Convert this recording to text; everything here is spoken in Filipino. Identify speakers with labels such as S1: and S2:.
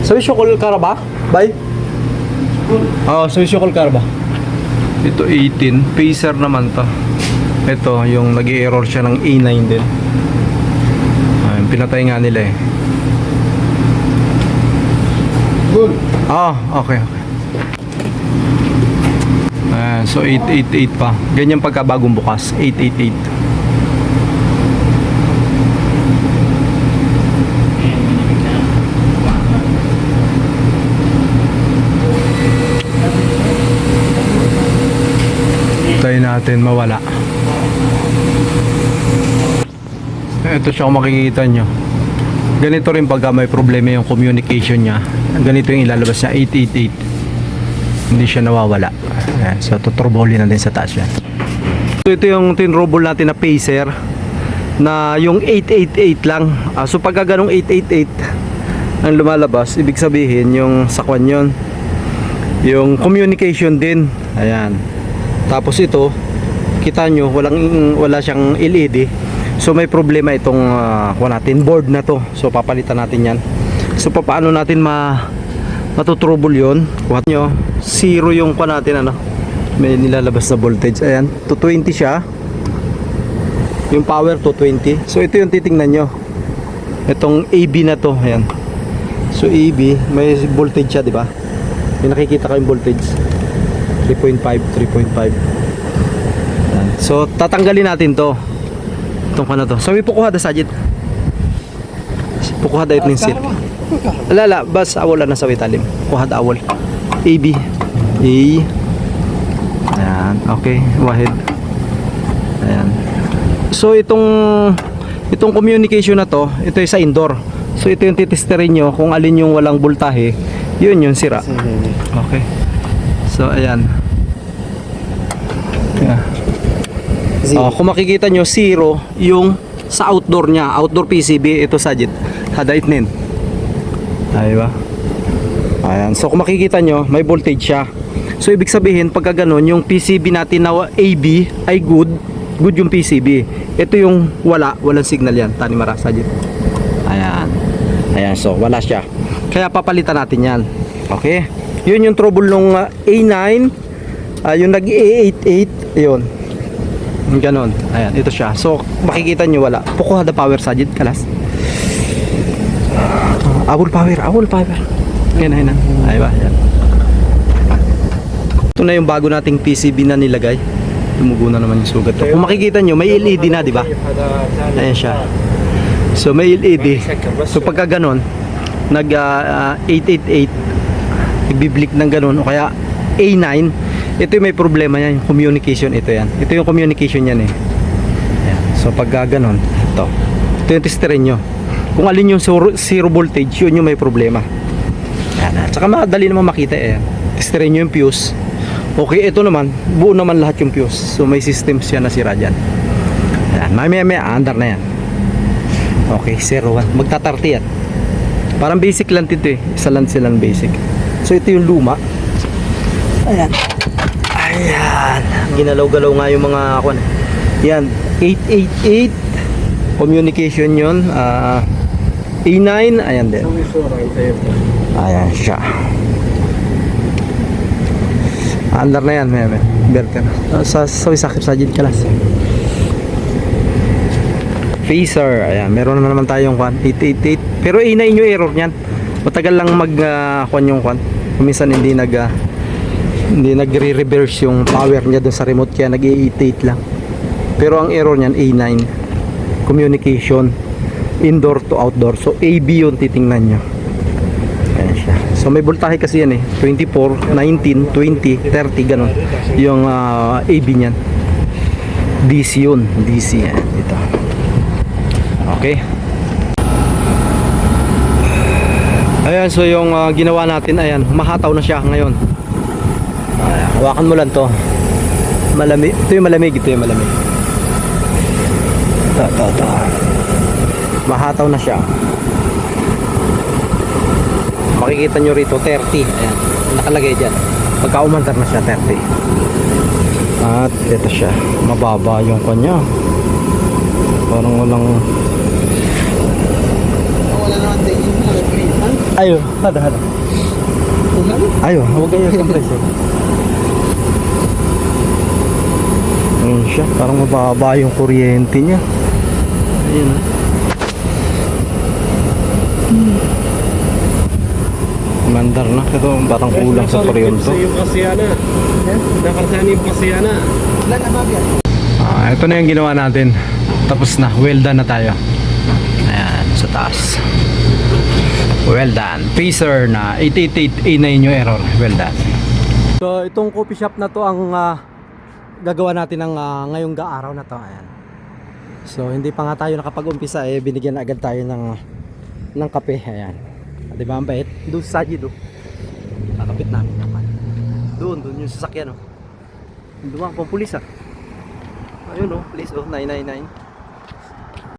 S1: Swisukol ka ba? Bay? Oo, swisukol ka ba? Ito 18, Pacer naman to. Ito, yung nag-i-error siya ng A9 din. Ayun, pinatay nga nila eh.
S2: Good.
S1: Okay. Ayan, so 888 pa. Ganyan pagka bagong bukas, 888. Tayo natin mawala. Ito siya kung makikita nyo. Ganito rin pagka may problema yung communication niya. Ganito yung ilalabas niya, 888. Hindi siya nawawala. Ayan, so tuturboli na din sa taas yan. So ito yung tinrobol natin na Pacer na yung 888 lang. So pagka ganong 888 ang lumalabas, ibig sabihin yung sakwan yun, yung communication din. Ayan. Tapos ito, kita nyo, wala siyang LED. So may problema itong natin, board na to. So papalitan natin yan. So paano natin matutrouble yun? Kuha nyo, 0 yung natin, ano, may nilalabas na voltage. Ayan, 220 siya. Yung power 220. So ito yung titingnan nyo, itong AB na to. Ayan. So AB, may voltage siya, di ba? May nakikita kayong voltage 3.5. Ayan. So tatanggalin natin to. Itong na to. So may pukuha da sajid. Pukuha da ito ng seal. Alala, bas awol na sa witalim. Pukuha da awol. AB. A. Ayan. Okay. Wahid. Ayan. So itong communication na to, ito ay sa indoor. So ito yung titesterin nyo kung alin yung walang voltahe. Yun yung sira. Okay. So ayan. Yeah. Kung makikita nyo, 0 yung sa outdoor nya, outdoor PCB. Ito sajid hadait nin. Aywa. Ayan. So kung makikita nyo, may voltage siya. So ibig sabihin pagka ganun, yung PCB natin na AB ay good yung PCB. Ito yung walang signal yan. Tani mara sajid. Ayan. Ayan, so wala siya. Kaya papalitan natin yan. Okay? Yun yung trouble nung A9, yung nag-A88, yun. Ganon. Ayan, ito siya. So makikita nyo wala. Pukuha da power sajid kalas. Awol power. Yan. Ay ba? Yan. Ito na yung bago nating PCB na nilagay. Tumugo na naman yung sugat. Kung makikita nyo, may LED na, di ba? Ayan siya. So may LED. So pagka ganon, nag 888, nagbiblink ng ganon, o kaya A9, ito yung may problema yan, yung communication. Ito yung communication yan eh. Ayan. So pagka ganon, ito yung testerin nyo. Kung alin yung zero voltage, yun yung may problema. Ayan. At saka madali naman makita eh. Testerin nyo yung fuse. Okay, ito naman, buo naman lahat yung fuse. So may system siya na sira dyan. Ayan. May under na yan. Okay, 01. Magta-30 yan. Parang basic lang ito eh. Isa lang silang basic. So ito yung luma. Ayan. Ginalaw-galaw nga yung mga akuan. Yan, 888 communication yun. A9, ayan din. Ayan siya. Under na yan, may berter. Sa isakip sa jid kalas. Pacer, ayan, meron na naman tayong 888. Pero A9 yung error niyan. Matagal lang kuan yung kuan. Minsan hindi nagre-reverse yung power niya doon sa remote, kaya nag-888 lang. Pero ang error niyan A9 communication indoor to outdoor. So AB yung titingnan nyo. Ayan siya. So may voltahe kasi yan eh, 24, 19, 20, 30 ganun yung AB niyan. DC yun, DC yan dito. Okay. Ayan, so yung ginawa natin, ayan, mahataw na siya ngayon. Hawakan mo lang to. Malamig. Ito yung malamig. Ito. Mahataw na siya. Makikita nyo rito 30. Ayan. Nakalagay dyan. Pagka umandar na siya 30. At ito siya. Mababa yung kanya. Parang walang...
S2: Wala naman tingin.
S1: Ayo, hada. Ayo, huwag kayo compressor. Ayun siya, parang mababa yung kuryente niya. Ayun. Mandar na, ito batang kulang sa kuryente.
S2: Yung kasiyana. Nakarsan yung kasiyana.
S1: Ito na yung ginawa natin. Tapos na, well done na tayo. Ayan, sa taas. Well done. Pacer na 888A9 yung error. Well done. So, itong coffee shop na to ang gagawa natin ng ngayong araw na to. Ayan. So, hindi pa nga tayo nakapag-umpisa binigyan na agad tayo ng kape. Ayan. Di ba ang bait? Doon sa side do. Kakapit namin naman. Doon yung sasakyan oh. Doon ang pulis ah. Ayun oh, please oh, 999.